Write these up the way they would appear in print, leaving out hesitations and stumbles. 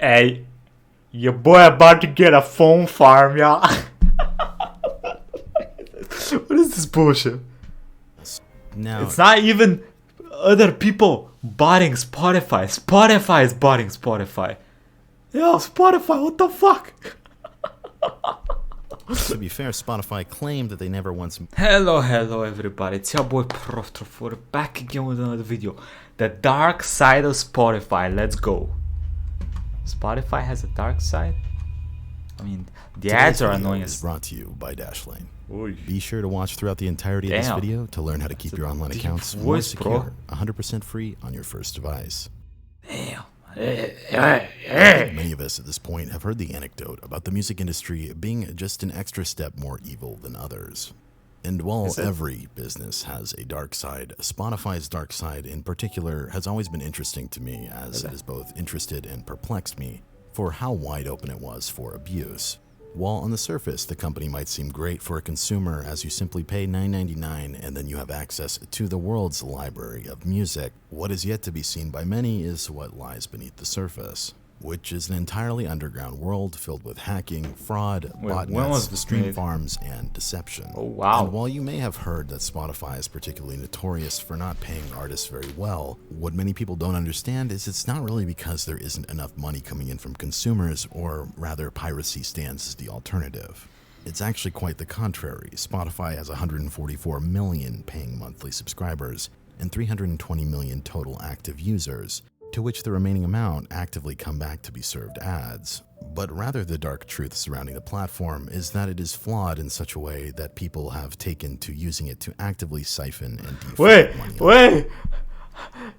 Hey, your boy about to get a phone farm, y'all. What is this bullshit? Now, It's not even other people botting Spotify. Spotify is botting Spotify. Yo, Spotify, what the fuck? to be fair, Spotify claimed that they never once... Hello everybody, it's your boy Proftrof. We're back again with another video. The dark side of Spotify, let's go. Spotify has a dark side? I mean, the ads are annoying is as... brought to you by Dashlane. Oy. Be sure to watch throughout the entirety of this video to learn how to keep your online accounts more voice, secure, 100% free on your first device. Damn. Many of us at this point have heard the anecdote about the music industry being just an extra step more evil than others. And while every business has a dark side, Spotify's dark side in particular has always been interesting to me, as it has both interested and perplexed me for how wide open it was for abuse. While on the surface, the company might seem great for a consumer as you simply pay $9.99 and then you have access to the world's library of music, what is yet to be seen by many is what lies beneath the surface, which is an entirely underground world filled with hacking, fraud, botnets, stream farms, and deception. Oh, wow. And while you may have heard that Spotify is particularly notorious for not paying artists very well, what many people don't understand is it's not really because there isn't enough money coming in from consumers, or rather piracy stands as the alternative. It's actually quite the contrary. Spotify has 144 million paying monthly subscribers and 320 million total active users, to which the remaining amount actively come back to be served ads. But rather, the dark truth surrounding the platform is that it is flawed in such a way that people have taken to using it to actively siphon and defraud money. Wait!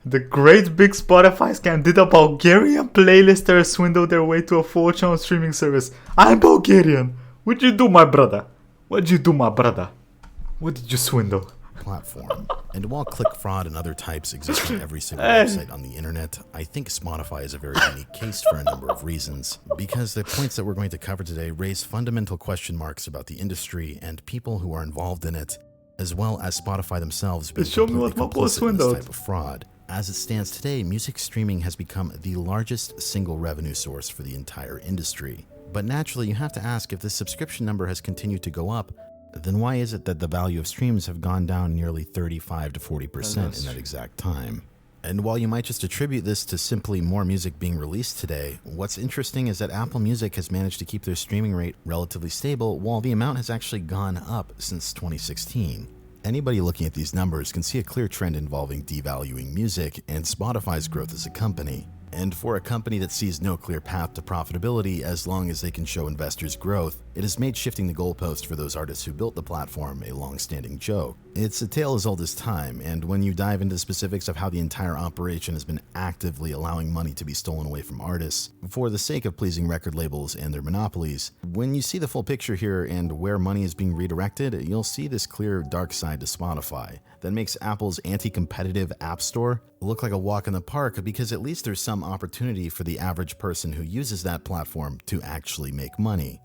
The great big Spotify scam did a Bulgarian playlisters swindle their way to a fortune on streaming service. I'm Bulgarian! What'd you do, my brother? What did you swindle? Platform. And while click fraud and other types exist on every single website on the internet, I think Spotify is a very unique case for a number of reasons, because the points that we're going to cover today raise fundamental question marks about the industry and people who are involved in it, as well as Spotify themselves being completely complicit in this type of fraud. As it stands today, music streaming has become the largest single revenue source for the entire industry. But naturally, you have to ask, if this subscription number has continued to go up, then why is it that the value of streams have gone down nearly 35 to 40% in that exact time? And while you might just attribute this to simply more music being released today, what's interesting is that Apple Music has managed to keep their streaming rate relatively stable, while the amount has actually gone up since 2016. Anybody looking at these numbers can see a clear trend involving devaluing music and Spotify's growth as a company. And for a company that sees no clear path to profitability as long as they can show investors growth, it has made shifting the goalpost for those artists who built the platform a long-standing joke. It's a tale as old as time, and when you dive into the specifics of how the entire operation has been actively allowing money to be stolen away from artists for the sake of pleasing record labels and their monopolies, when you see the full picture here and where money is being redirected, you'll see this clear dark side to Spotify that makes Apple's anti-competitive App Store look like a walk in the park, because at least there's some opportunity for the average person who uses that platform to actually make money.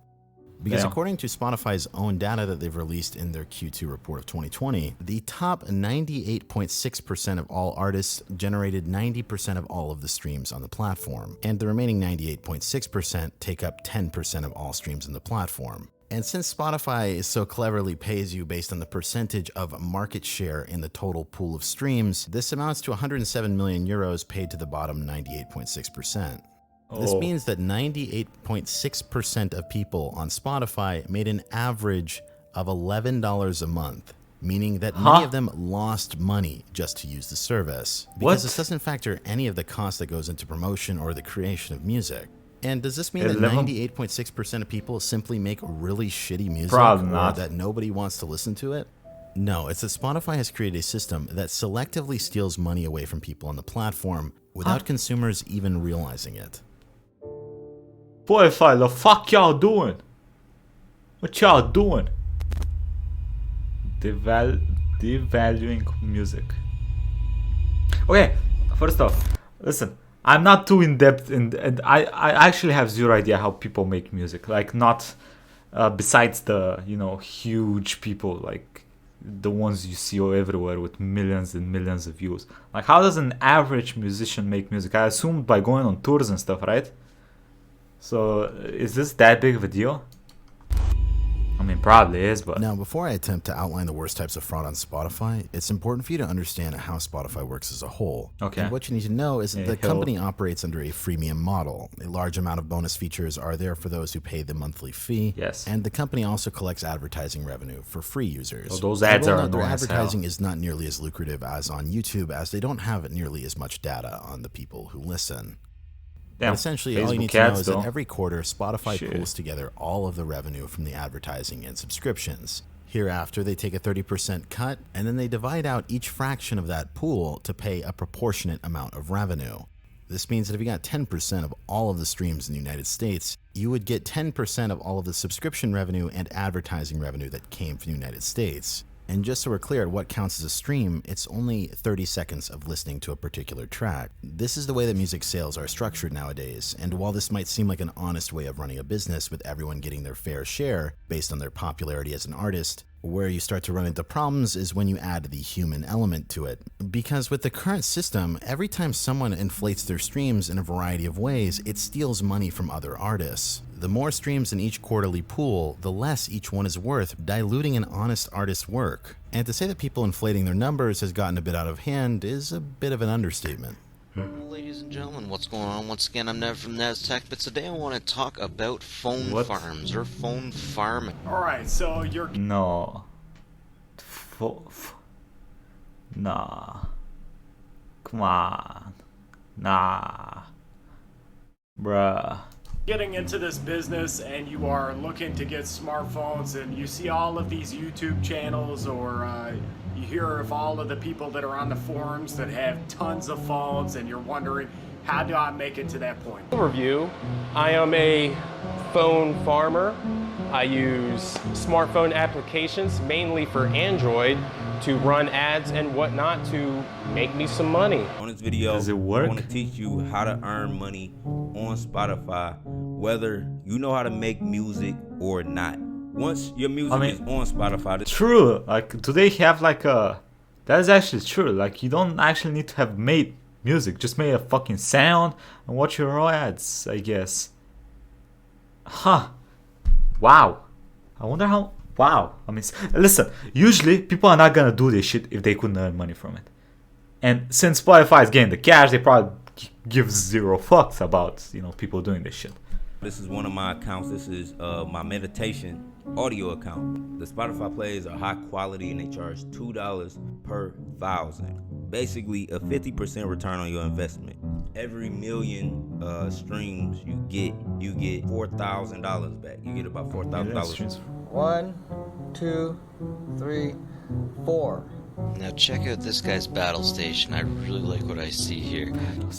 Because according to Spotify's own data that they've released in their Q2 report of 2020, the top 98.6% of all artists generated 90% of all of the streams on the platform, and the remaining 98.6% take up 10% of all streams on the platform. And since Spotify so cleverly pays you based on the percentage of market share in the total pool of streams, this amounts to 107 million euros paid to the bottom 98.6%. This means that 98.6% of people on Spotify made an average of $11 a month, meaning that many of them lost money just to use the service, because this doesn't factor any of the cost that goes into promotion or the creation of music. And does this mean that 98.6% of people simply make really shitty music, or that nobody wants to listen to it? No, it's that Spotify has created a system that selectively steals money away from people on the platform without consumers even realizing it. Spotify, the fuck y'all doing? What y'all doing? Devaluing music. Okay, first off, listen. I'm not too in depth, and I actually have zero idea how people make music. Like, not besides the huge people like the ones you see everywhere with millions and millions of views. Like, how does an average musician make music? I assume by going on tours and stuff, right? So is this that big of a deal? I mean, probably is, but Now, before I attempt to outline the worst types of fraud on Spotify, it's important for you to understand how Spotify works as a whole. Okay. And what you need to know is that the Hey, company operates under a freemium model. A large amount of bonus features are there for those who pay the monthly fee. Yes. And the company also collects advertising revenue for free users. So those ads I will are note their annoying as hell. advertising is not nearly as lucrative as on YouTube, as they don't have nearly as much data on the people who listen. damn, But essentially, all you Facebook need to know ads, is though. that every quarter, Spotify Shit. pulls together all of the revenue from the advertising and subscriptions. Hereafter, they take a 30% cut, and then they divide out each fraction of that pool to pay a proportionate amount of revenue. This means that if you got 10% of all of the streams in the United States, you would get 10% of all of the subscription revenue and advertising revenue that came from the United States. And just so we're clear at what counts as a stream, it's only 30 seconds of listening to a particular track. This is the way that music sales are structured nowadays, and while this might seem like an honest way of running a business with everyone getting their fair share based on their popularity as an artist, where you start to run into problems is when you add the human element to it. Because with the current system, every time someone inflates their streams in a variety of ways, it steals money from other artists. The more streams in each quarterly pool, the less each one is worth, diluting an honest artist's work. And to say that people inflating their numbers has gotten a bit out of hand is a bit of an understatement. Ladies and gentlemen, what's going on? Once again, I'm Nev from Tech, but today I want to talk about phone farms or phone farming. Alright, so you're... No. Nah. Come on. Nah. Bruh. getting into this business and you are looking to get smartphones and you see all of these YouTube channels or you hear of all of the people that are on the forums that have tons of phones and you're wondering, how do I make it to that point? Overview, I am a phone farmer. I use smartphone applications, mainly for Android, to run ads and whatnot to make me some money. On this video, Does it work? I want to teach you how to earn money on Spotify, whether you know how to make music or not. Once your music is on Spotify, true. Like, do they have like a? That is actually true. Like, you don't actually need to have made music. Just made a fucking sound and watch your ads, I guess. Huh. Wow. I wonder how. Wow. I mean, listen. Usually, people are not gonna do this shit if they couldn't earn money from it. And since Spotify is getting the cash, they probably give zero fucks about, you know, people doing this shit. this is one of my accounts. This is my meditation audio account. The Spotify plays are high quality and they charge $2 per 1,000. Basically a 50% return on your investment. Every million streams you get $4,000 back. You get about $4,000. 1, 2, 3, 4. Now check out this guy's battle station. I really like what I see here.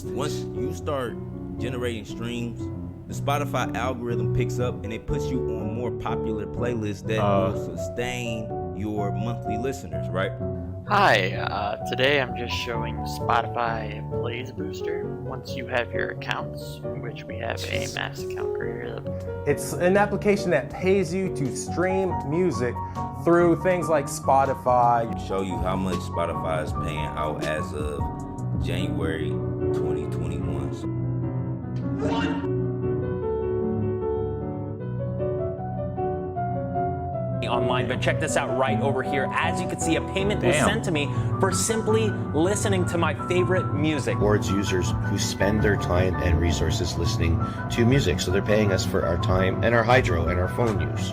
Once you start generating streams, the Spotify algorithm picks up and it puts you on more popular playlists that will sustain your monthly listeners, right? Hi, today I'm just showing Spotify Plays Booster. Once you have your accounts, which we have a mass account creator. It's an application that pays you to stream music through things like Spotify. Show you how much Spotify is paying out as of January 2021. Online, but check this out right over here. As you can see, a payment was sent to me for simply listening to my favorite music. Towards users who spend their time and resources listening to music, so they're paying us for our time and our hydro and our phone use.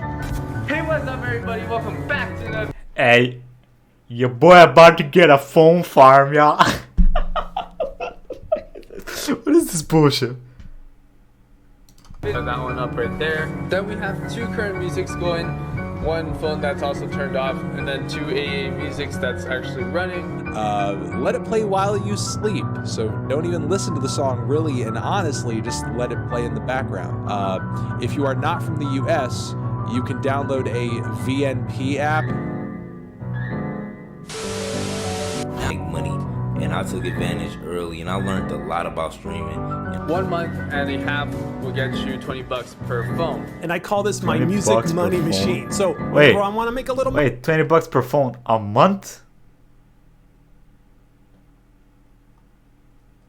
Hey, what's up, everybody? Welcome back to the... Hey, your boy about to get a phone farm, y'all. What is this bullshit? That one up right there. Then we have 2 current musics going, 1 phone that's also turned off, and then 2 AA musics that's actually running. Let it play while you sleep. So don't even listen to the song really and honestly, just let it play in the background. If you are not from the US, you can download a VNP app. Make money, and I took advantage early, and I learned a lot about streaming. 1 month and a half will get you $20 per phone. And I call this my music money machine. So wait, I want to make a little wait, $20 per phone a month?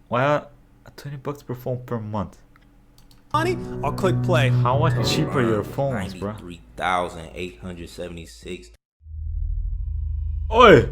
Well, $20 per phone per month. money, I'll click play. How much cheaper your phones, bro? 93,876. Oi!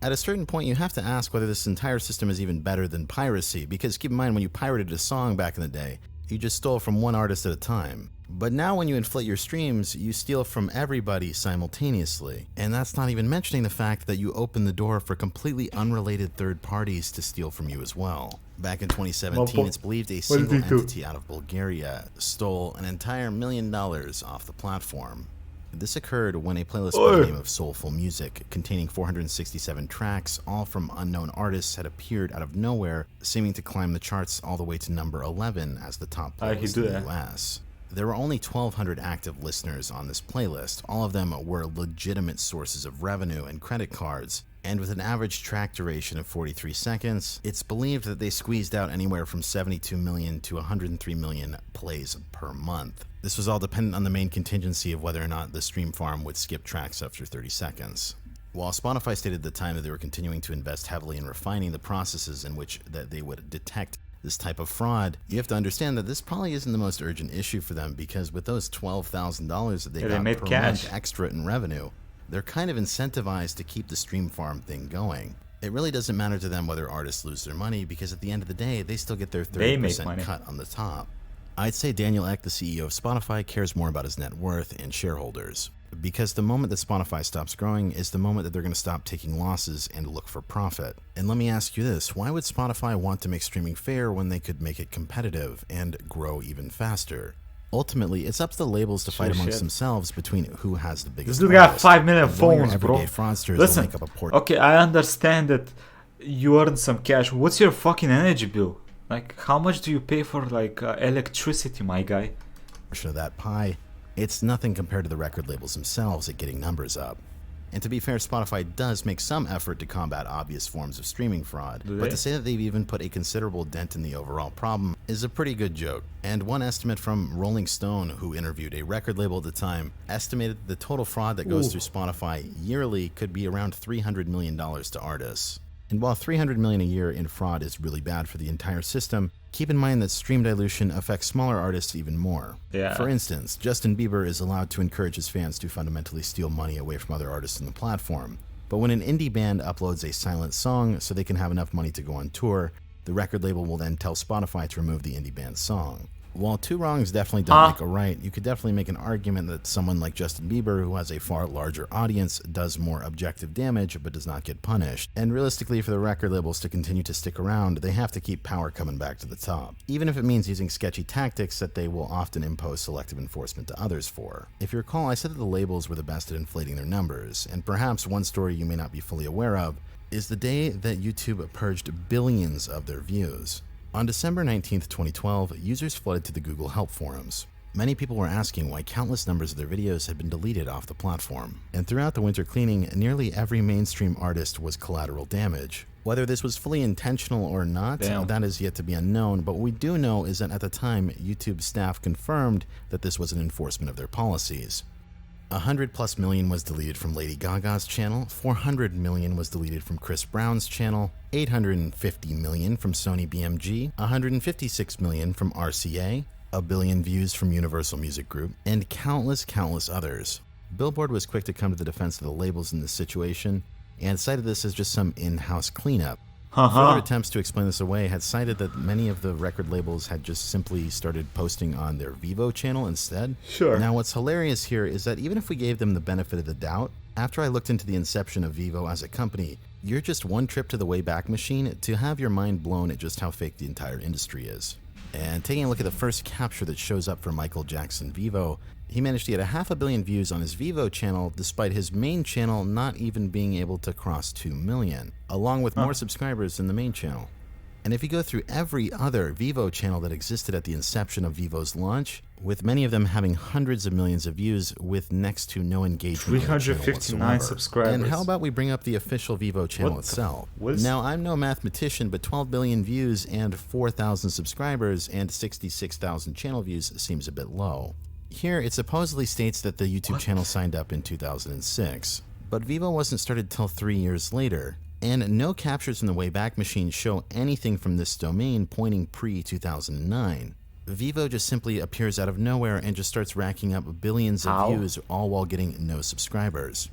At a certain point, you have to ask whether this entire system is even better than piracy, because keep in mind, when you pirated a song back in the day, you just stole from one artist at a time. But now when you inflate your streams, you steal from everybody simultaneously. And that's not even mentioning the fact that you open the door for completely unrelated third parties to steal from you as well. Back in 2017, it's believed a single entity out of Bulgaria stole an entire $1 million off the platform. This occurred when a playlist by the name of Soulful Music, containing 467 tracks, all from unknown artists, had appeared out of nowhere, seeming to climb the charts all the way to number 11 as the top playlist in the US. There were only 1,200 active listeners on this playlist. All of them were legitimate sources of revenue and credit cards, and with an average track duration of 43 seconds, it's believed that they squeezed out anywhere from 72 million to 103 million plays per month. This was all dependent on the main contingency of whether or not the stream farm would skip tracks after 30 seconds. While Spotify stated at the time that they were continuing to invest heavily in refining the processes in which that they would detect this type of fraud, you have to understand that this probably isn't the most urgent issue for them, because with those $12,000 that they got per month extra in revenue, they're kind of incentivized to keep the stream farm thing going. It really doesn't matter to them whether artists lose their money, because at the end of the day, they still get their 30% cut on the top. I'd say Daniel Ek, the CEO of Spotify, cares more about his net worth and shareholders, because the moment that Spotify stops growing is the moment that they're going to stop taking losses and look for profit. And let me ask you this, why would Spotify want to make streaming fair when they could make it competitive and grow even faster? Ultimately, it's up to the labels to fight amongst themselves between who has the biggest. This dude got 5 million phones, bro. Fraudsters Listen, make up a okay, I understand that you earn some cash. What's your fucking energy bill? Like, how much do you pay for like electricity, my guy? Of that pie, it's nothing compared to the record labels themselves at getting numbers up. And to be fair, Spotify does make some effort to combat obvious forms of streaming fraud, but to say that they've even put a considerable dent in the overall problem is a pretty good joke. And one estimate from Rolling Stone, who interviewed a record label at the time, estimated that the total fraud that goes through Spotify yearly could be around $300 million to artists. And while $300 million a year in fraud is really bad for the entire system, keep in mind that stream dilution affects smaller artists even more. Yeah. For instance, Justin Bieber is allowed to encourage his fans to fundamentally steal money away from other artists on the platform. But when an indie band uploads a silent song so they can have enough money to go on tour, the record label will then tell Spotify to remove the indie band's song. While two wrongs definitely don't make a right, you could definitely make an argument that someone like Justin Bieber, who has a far larger audience, does more objective damage but does not get punished. And realistically, for the record labels to continue to stick around, they have to keep power coming back to the top, even if it means using sketchy tactics that they will often impose selective enforcement to others for. If you recall, I said that the labels were the best at inflating their numbers, and perhaps one story you may not be fully aware of is the day that YouTube purged billions of their views. On December 19th, 2012, users flooded to the Google Help forums. Many people were asking why countless numbers of their videos had been deleted off the platform. And throughout the winter cleaning, nearly every mainstream artist was collateral damage. Whether this was fully intentional or not, that is yet to be unknown, but what we do know is that at the time, YouTube staff confirmed that this was an enforcement of their policies. 100+ million was deleted from Lady Gaga's channel, 400 million was deleted from Chris Brown's channel, 850 million from Sony BMG, 156 million from RCA, a billion views from Universal Music Group, and countless others. Billboard was quick to come to the defense of the labels in this situation, and cited this as just some in-house cleanup. Further attempts to explain this away had cited that many of the record labels had just simply started posting on their Vivo channel instead. Sure. Now what's hilarious here is that even if we gave them the benefit of the doubt, after I looked into the inception of Vivo as a company, you're just one trip to the Wayback Machine to have your mind blown at just how fake the entire industry is. And taking a look at the first capture that shows up for Michael Jackson Vivo, he managed to get 500 million views on his Vivo channel despite his main channel not even being able to cross 2 million, along with more subscribers than the main channel. And if you go through every other Vivo channel that existed at the inception of Vivo's launch, with many of them having hundreds of millions of views with next to no engagement. 359 subscribers. And how about we bring up the official Vivo channel itself? Now, I'm no mathematician, but 12 billion views and 4,000 subscribers and 66,000 channel views seems a bit low. Here, it supposedly states that the YouTube channel signed up in 2006, but Vivo wasn't started till 3 years later. And no captures in the Wayback Machine show anything from this domain pointing pre-2009. Vivo just simply appears out of nowhere and just starts racking up billions of views, all while getting no subscribers.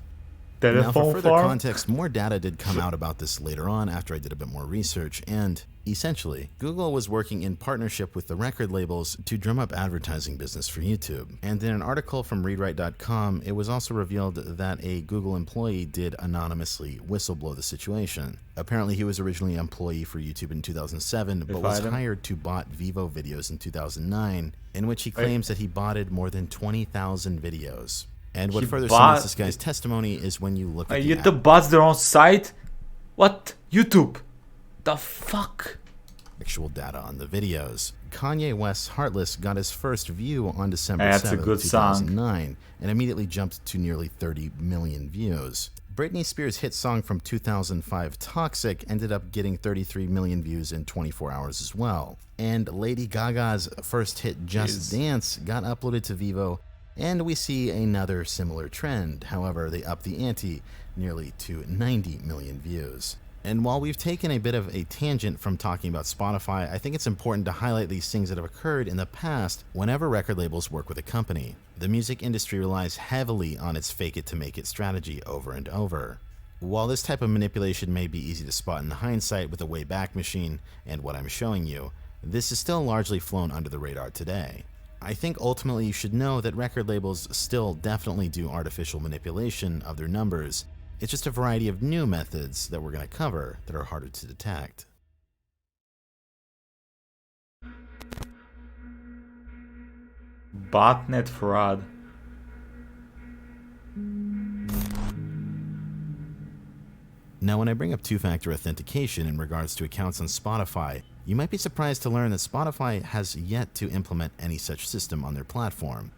Now, for further context, more data did come out about this later on after I did a bit more research, and essentially, Google was working in partnership with the record labels to drum up advertising business for YouTube. And in an article from readwrite.com, it was also revealed that a Google employee did anonymously whistleblow the situation. Apparently, he was originally an employee for YouTube in 2007, but was hired to bot Vivo videos in 2009, in which he claims that he botted more than 20,000 videos. And what further cements this guy's testimony is when you look at YouTube bots their own site? What? YouTube? The fuck? Actual data on the videos. Kanye West's Heartless got his first view on December 7th, 2009, and immediately jumped to nearly 30 million views. Britney Spears' hit song from 2005, Toxic, ended up getting 33 million views in 24 hours as well. And Lady Gaga's first hit, Just Dance, got uploaded to Vivo, and we see another similar trend. However, they upped the ante nearly to 90 million views. And while we've taken a bit of a tangent from talking about Spotify, I think it's important to highlight these things that have occurred in the past whenever record labels work with a company. The music industry relies heavily on its fake it to make it strategy over and over. While this type of manipulation may be easy to spot in hindsight with a Wayback Machine and what I'm showing you, this is still largely flown under the radar today. I think ultimately you should know that record labels still definitely do artificial manipulation of their numbers. It's just a variety of new methods that we're going to cover that are harder to detect. Botnet fraud. Now, when I bring up two-factor authentication in regards to accounts on Spotify, you might be surprised to learn that Spotify has yet to implement any such system on their platform,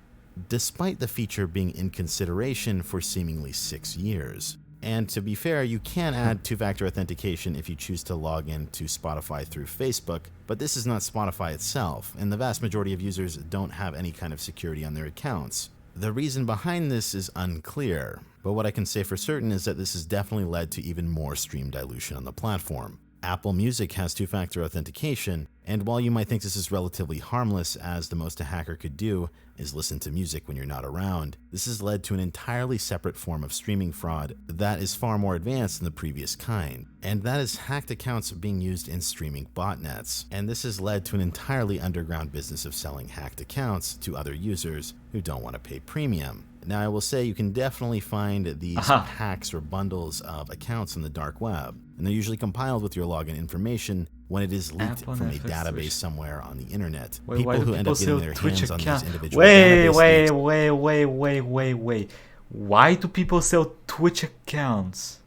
despite the feature being in consideration for seemingly 6 years. And to be fair, you can add two-factor authentication if you choose to log in to Spotify through Facebook, but this is not Spotify itself, and the vast majority of users don't have any kind of security on their accounts. The reason behind this is unclear, but what I can say for certain is that this has definitely led to even more stream dilution on the platform. Apple Music has two-factor authentication, and while you might think this is relatively harmless, as the most a hacker could do is listen to music when you're not around, this has led to an entirely separate form of streaming fraud that is far more advanced than the previous kind, and that is hacked accounts being used in streaming botnets. And this has led to an entirely underground business of selling hacked accounts to other users who don't want to pay premium. Now, I will say you can definitely find these packs or bundles of accounts on the dark web, and they're usually compiled with your login information when it is leaked from a database somewhere on the internet. People who end up getting their hands on these individual Wait. Why do people sell Twitch accounts?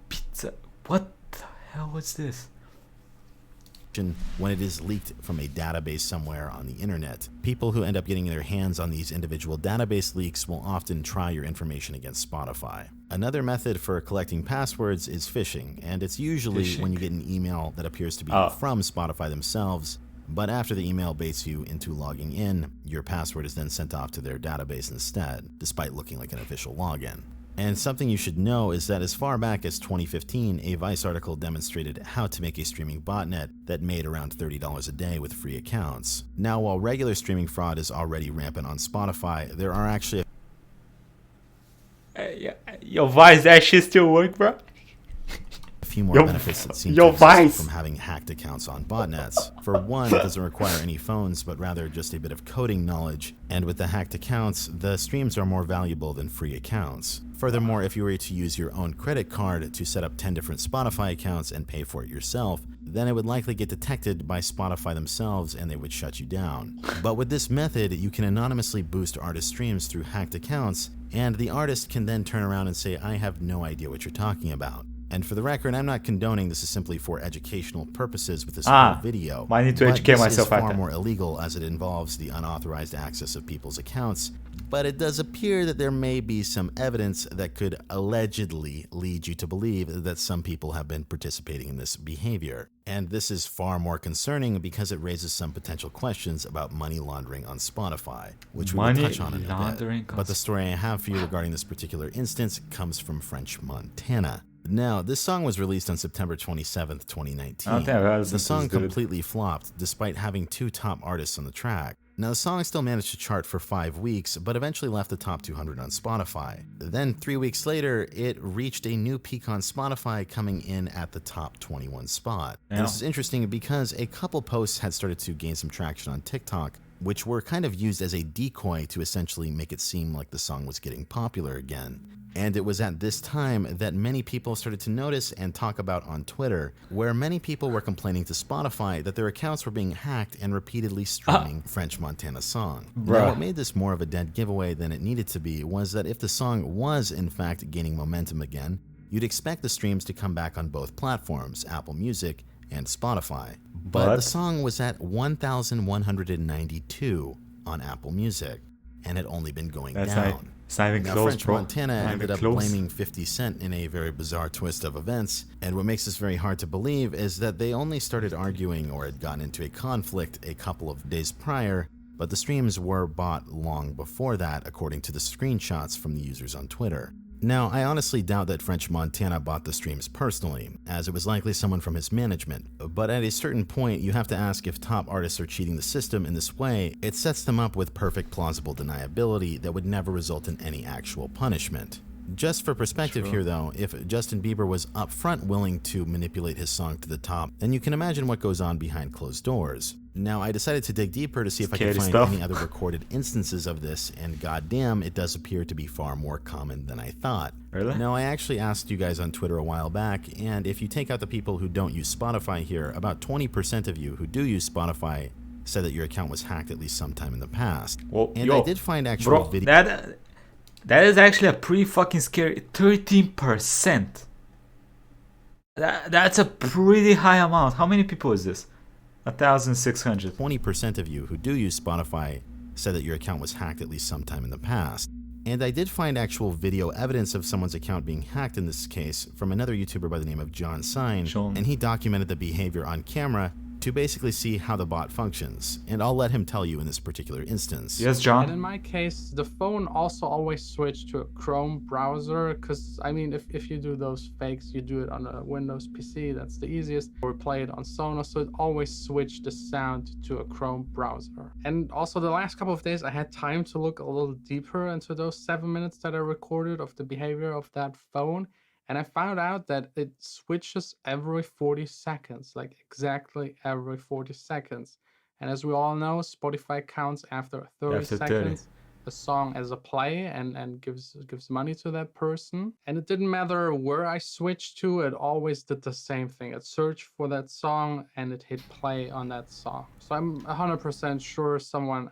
Pizza. What the hell was this? When it is leaked from a database somewhere on the internet. People who end up getting their hands on these individual database leaks will often try your information against Spotify. Another method for collecting passwords is phishing, and it's usually when you get an email that appears to be from Spotify themselves, but after the email baits you into logging in, your password is then sent off to their database instead, despite looking like an official login. And something you should know is that as far back as 2015, a Vice article demonstrated how to make a streaming botnet that made around $30 a day with free accounts. Now, while regular streaming fraud is already rampant on Spotify, there are actually Yo, Vice actually still work, bro? a few more benefits that seem to exist from having hacked accounts on botnets. For one, it doesn't require any phones, but rather just a bit of coding knowledge. And with the hacked accounts, the streams are more valuable than free accounts. Furthermore, if you were to use your own credit card to set up 10 different Spotify accounts and pay for it yourself, then it would likely get detected by Spotify themselves and they would shut you down. But with this method, you can anonymously boost artist streams through hacked accounts, and the artist can then turn around and say, I have no idea what you're talking about. And for the record, I'm not condoning this is simply for educational purposes with this whole video. I need to educate myself. This is far more illegal as it involves the unauthorized access of people's accounts. But it does appear that there may be some evidence that could allegedly lead you to believe that some people have been participating in this behavior. And this is far more concerning because it raises some potential questions about money laundering on Spotify, which we will touch on in a bit. But the story I have for you regarding this particular instance comes from French Montana. Now, this song was released on September 27th, 2019. The song completely flopped, despite having 2 top artists on the track. Now, the song still managed to chart for 5 weeks, but eventually left the top 200 on Spotify. Then, 3 weeks later, it reached a new peak on Spotify, coming in at the top 21 spot. And this is interesting because a couple posts had started to gain some traction on TikTok, which were kind of used as a decoy to essentially make it seem like the song was getting popular again. And it was at this time that many people started to notice and talk about on Twitter, where many people were complaining to Spotify that their accounts were being hacked and repeatedly streaming French Montana song. Now, what made this more of a dead giveaway than it needed to be was that if the song was in fact gaining momentum again, you'd expect the streams to come back on both platforms, Apple Music and Spotify. But the song was at 1,192 on Apple Music, and had only been going down. Now, French Montana ended up blaming 50 Cent in a very bizarre twist of events, and what makes this very hard to believe is that they only started arguing or had gotten into a conflict a couple of days prior, but the streams were bought long before that, according to the screenshots from the users on Twitter. Now, I honestly doubt that French Montana bought the streams personally, as it was likely someone from his management, but at a certain point you have to ask if top artists are cheating the system in this way. It sets them up with perfect plausible deniability that would never result in any actual punishment. Just for perspective here though, if Justin Bieber was upfront willing to manipulate his song to the top, then you can imagine what goes on behind closed doors. Now, I decided to dig deeper to see if I could find any other recorded instances of this, and goddamn, it does appear to be far more common than I thought. Really? Now, I actually asked you guys on Twitter a while back, and if you take out the people who don't use Spotify here, about 20% of you who do use Spotify said that your account was hacked at least sometime in the past. Well, and I did find actual video. That is actually a pretty fucking scary 13%. That's a pretty high amount. How many people is this? 1,600. 20% of you who do use Spotify said that your account was hacked at least sometime in the past. And I did find actual video evidence of someone's account being hacked in this case from another YouTuber by the name of John Sign, and he documented the behavior on camera to basically see how the bot functions, and I'll let him tell you in this particular instance. Yes, John? And in my case, the phone also always switched to a Chrome browser, because, I mean, if you do those fakes, you do it on a Windows PC, that's the easiest, or play it on Sonos, so it always switched the sound to a Chrome browser. And also the last couple of days, I had time to look a little deeper into those 7 minutes that I recorded of the behavior of that phone, and I found out that it switches every 40 seconds, like exactly every 40 seconds. And as we all know, Spotify counts after 30 seconds a song as a play and gives money to that person. And it didn't matter where I switched to, it always did the same thing. It searched for that song and it hit play on that song. So I'm 100% sure someone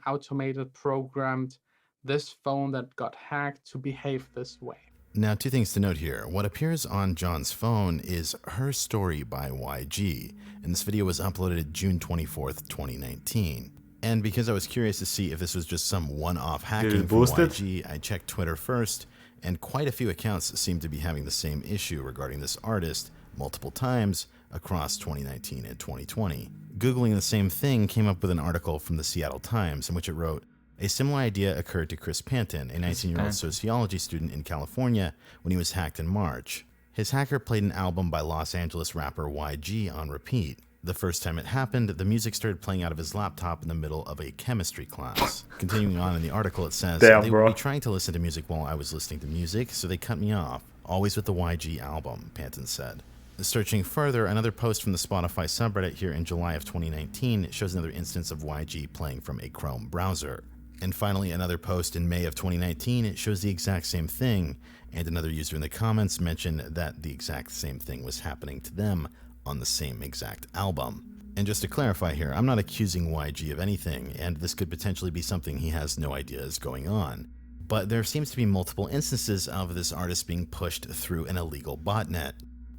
programmed this phone that got hacked to behave this way. Now, 2 things to note here. What appears on John's phone is Her Story by YG, and this video was uploaded June 24th, 2019. And because I was curious to see if this was just some one-off hacking from YG, I checked Twitter first, and quite a few accounts seem to be having the same issue regarding this artist multiple times across 2019 and 2020. Googling the same thing came up with an article from the Seattle Times in which it wrote, "A similar idea occurred to Chris Panton, a 19-year-old sociology student in California, when he was hacked in March. His hacker played an album by Los Angeles rapper YG on repeat. The first time it happened, the music started playing out of his laptop in the middle of a chemistry class." Continuing on in the article, it says, "They would be trying to listen to music while I was listening to music, so they cut me off. Always with the YG album," Panton said. Searching further, another post from the Spotify subreddit here in July of 2019 shows another instance of YG playing from a Chrome browser. And finally, another post in May of 2019 shows the exact same thing, and another user in the comments mentioned that the exact same thing was happening to them on the same exact album. And just to clarify here, I'm not accusing YG of anything, and this could potentially be something he has no idea is going on. But there seems to be multiple instances of this artist being pushed through an illegal botnet.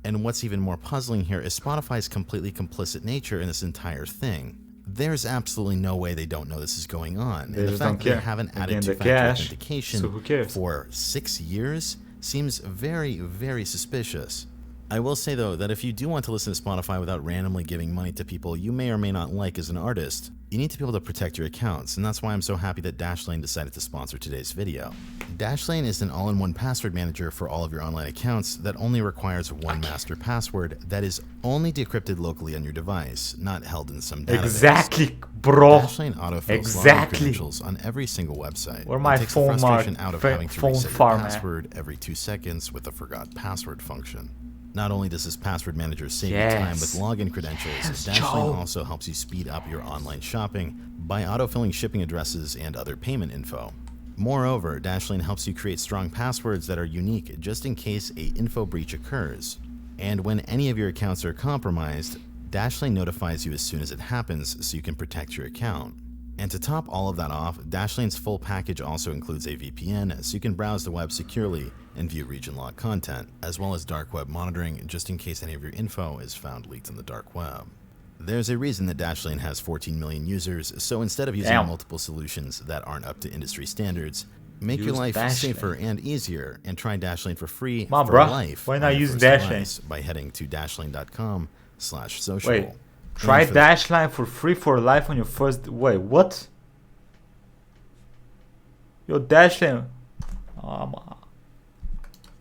And what's even more puzzling here is Spotify's completely complicit nature in this entire thing. There's absolutely no way they don't know this is going on. And the fact that they haven't added two-factor authentication for 6 years seems very, very suspicious. I will say though that if you do want to listen to Spotify without randomly giving money to people you may or may not like as an artist, you need to be able to protect your accounts, and that's why I'm so happy that Dashlane decided to sponsor today's video. Dashlane is an all-in-one password manager for all of your online accounts that only requires one master password that is only decrypted locally on your device, not held in some database. Exactly, bro. Dashlane autofills login credentials on every single website. Where my it takes phone the frustration out of having to reset your farm password every 2 seconds with the forgot password function. Not only does this password manager save you time with login credentials, Dashlane also helps you speed up your online shopping by autofilling shipping addresses and other payment info. Moreover, Dashlane helps you create strong passwords that are unique just in case an info breach occurs. And when any of your accounts are compromised, Dashlane notifies you as soon as it happens so you can protect your account. And to top all of that off, Dashlane's full package also includes a VPN so you can browse the web securely and view region-locked content, as well as dark web monitoring just in case any of your info is found leaked on the dark web. There's a reason that Dashlane has 14 million users, so instead of using multiple solutions that aren't up to industry standards, make your life safer and easier and try Dashlane for free for life. Why not use Dashlane? By heading to dashlane.com/sociable. Wait, try Dashlane for free for life on your first... Wait, what? Yo, Dashlane...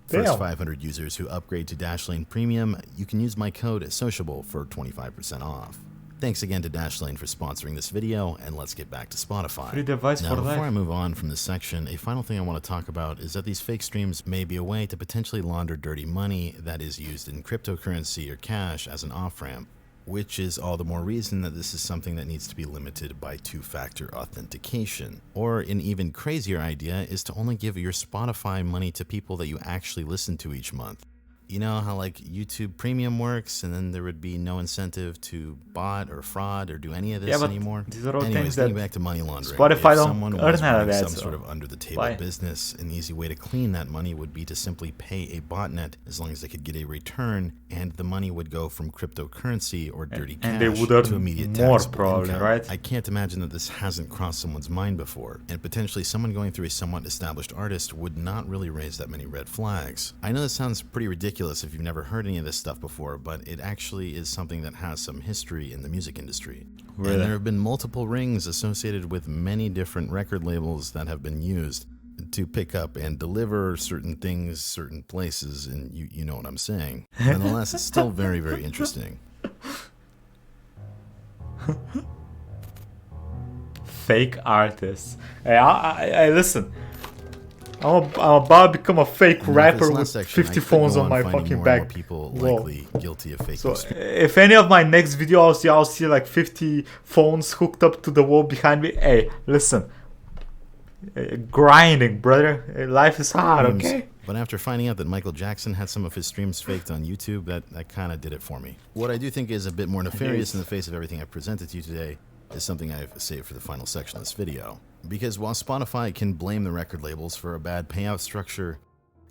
First 500 users who upgrade to Dashlane Premium, you can use my code SOCIABLE for 25% off. Thanks again to Dashlane for sponsoring this video, and let's get back to Spotify. Free device now, for before life. I move on from this section, a final thing I want to talk about is that these fake streams may be a way to potentially launder dirty money that is used in cryptocurrency or cash as an off-ramp, which is all the more reason that this is something that needs to be limited by two-factor authentication. Or an even crazier idea is to only give your Spotify money to people that you actually listen to each month. You know how like YouTube Premium works, and then there would be no incentive to bot or fraud or do any of this anymore? These are all Anyways, things getting that back to money laundering. Spotify if don't someone earn was out of running that, some sort of under-the-table business, an easy way to clean that money would be to simply pay a botnet as long as they could get a return, and the money would go from cryptocurrency or dirty cash they would earn to immediate more taxable probably, income. right? I can't imagine that this hasn't crossed someone's mind before, and potentially someone going through a somewhat established artist would not really raise that many red flags. I know this sounds pretty ridiculous if you've never heard any of this stuff before, but it actually is something that has some history in the music industry. Really? And there have been multiple rings associated with many different record labels that have been used to pick up and deliver certain things, certain places, and you know what I'm saying. Nonetheless, it's still very, very interesting. Fake artists. Hey, I listen. I'm about to become a fake rapper with 50 phones on my fucking back. People likely guilty of fake. So if any of my next videos y'all see like 50 phones hooked up to the wall behind me, hey, listen. Grinding, brother. Life is hard, okay? But after finding out that Michael Jackson had some of his streams faked on YouTube, that kind of did it for me. What I do think is a bit more nefarious in the face of everything I've presented to you today is something I've saved for the final section of this video. Because while Spotify can blame the record labels for a bad payout structure,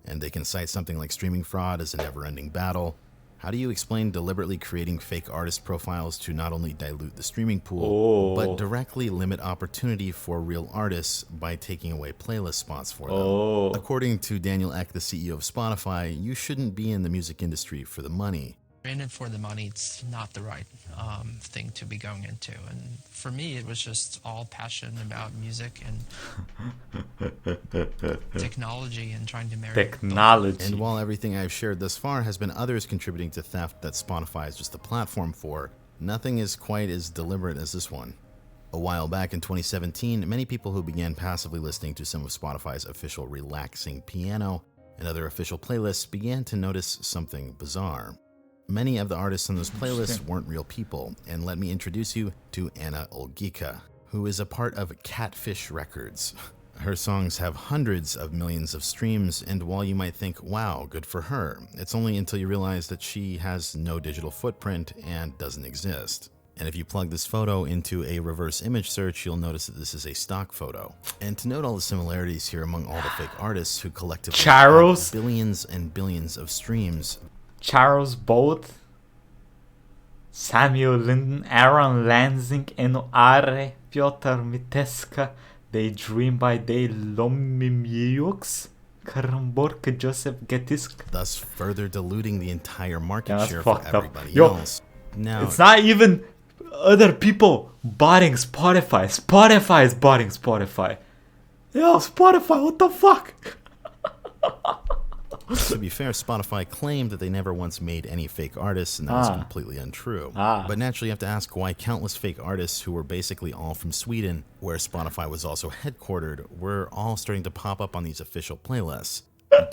and they can cite something like streaming fraud as a never-ending battle, how do you explain deliberately creating fake artist profiles to not only dilute the streaming pool, but directly limit opportunity for real artists by taking away playlist spots for them? According to Daniel Ek, the CEO of Spotify, you shouldn't be in the music industry for the money. In it for the money, it's not the right thing to be going into. And for me, it was just all passion about music and technology and trying to marry technology. And while everything I've shared thus far has been others contributing to theft that Spotify is just a platform for, nothing is quite as deliberate as this one. A while back in 2017, many people who began passively listening to some of Spotify's official relaxing piano and other official playlists began to notice something bizarre. Many of the artists on those playlists weren't real people, and let me introduce you to Anna Olgica, who is a part of Catfish Records. Her songs have hundreds of millions of streams, and while you might think, wow, good for her, it's only until you realize that she has no digital footprint and doesn't exist. And if you plug this photo into a reverse image search, you'll notice that this is a stock photo. And to note all the similarities here among all the fake artists who collectively have billions and billions of streams, Charles Booth, Samuel Linden, Aaron Lansing, Eno Are, Piotr Miteska, They Dream by Day, Lomimiux, Karamborka, Joseph Getisk. Thus further diluting the entire market That's share for fucked up. everybody Yo, else. Now, it's not even other people buying Spotify. Spotify is buying Spotify. Yo, Spotify, what the fuck? to be fair, Spotify claimed that they never once made any fake artists, and that is completely untrue. But naturally, you have to ask why countless fake artists who were basically all from Sweden, where Spotify was also headquartered, were all starting to pop up on these official playlists.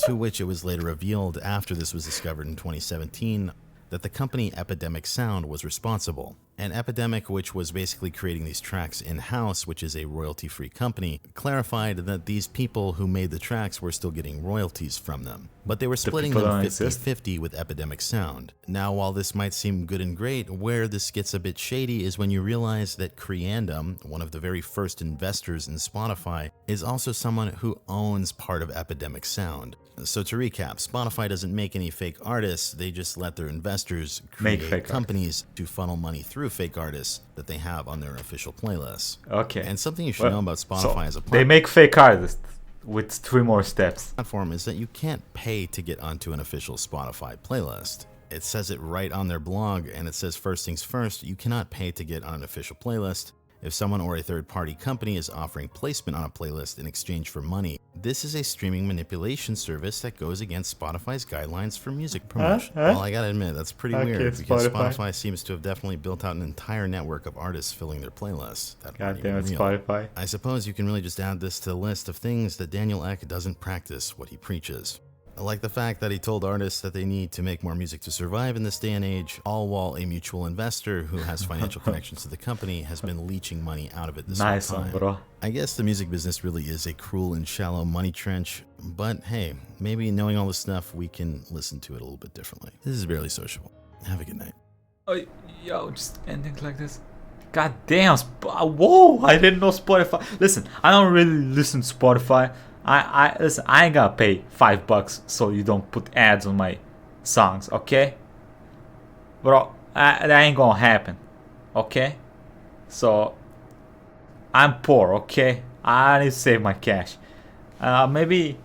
To which it was later revealed, after this was discovered in 2017, that the company Epidemic Sound was responsible. And Epidemic, which was basically creating these tracks in-house, which is a royalty-free company, clarified that these people who made the tracks were still getting royalties from them. But they were splitting them 50-50 with Epidemic Sound. Now, while this might seem good and great, where this gets a bit shady is when you realize that Creandum, one of the very first investors in Spotify, is also someone who owns part of Epidemic Sound. So to recap, Spotify doesn't make any fake artists, they just let their investors create companies to funnel money through fake artists that they have on their official playlists. Okay. And something you should know about Spotify as a they make fake artists with 3 more steps. Platform is that you can't pay to get onto an official Spotify playlist. It says it right on their blog, and it says first things first, you cannot pay to get on an official playlist. If someone or a third-party company is offering placement on a playlist in exchange for money, this is a streaming manipulation service that goes against Spotify's guidelines for music promotion. Well, I gotta admit, that's pretty weird, because Spotify seems to have definitely built out an entire network of artists filling their playlists. God damn it, Spotify. I suppose you can really just add this to the list of things that Daniel Ek doesn't practice what he preaches. Like the fact that he told artists that they need to make more music to survive in this day and age, all while a mutual investor who has financial connections to the company has been leeching money out of it this whole time. Bro. I guess the music business really is a cruel and shallow money trench, but hey, maybe knowing all this stuff, we can listen to it a little bit differently. This is Barely Sociable. Have a good night. Oh, yo, just ending like this. God damn, whoa, I didn't know Spotify. Listen, I don't really listen to Spotify. Listen, I ain't gonna pay $5 so you don't put ads on my songs, okay? Bro, that ain't gonna happen, okay? So, I'm poor, okay? I need to save my cash. Maybe...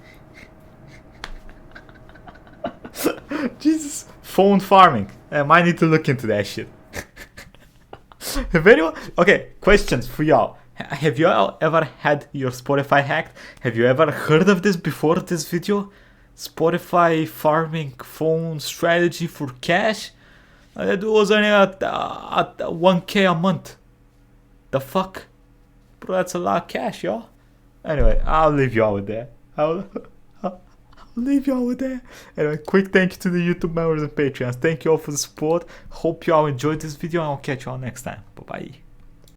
Jesus, phone farming. I might need to look into that shit. If anyone... Okay, questions for y'all. Have you ever had your Spotify hacked? Have you ever heard of this before this video? Spotify farming phone strategy for cash? It was only at 1K a month. The fuck? Bro, that's a lot of cash, y'all. Anyway, I'll leave y'all with that. I'll leave y'all with that. Anyway, quick thank you to the YouTube members and Patreons. Thank you all for the support. Hope y'all enjoyed this video, and I'll catch y'all next time. Bye-bye.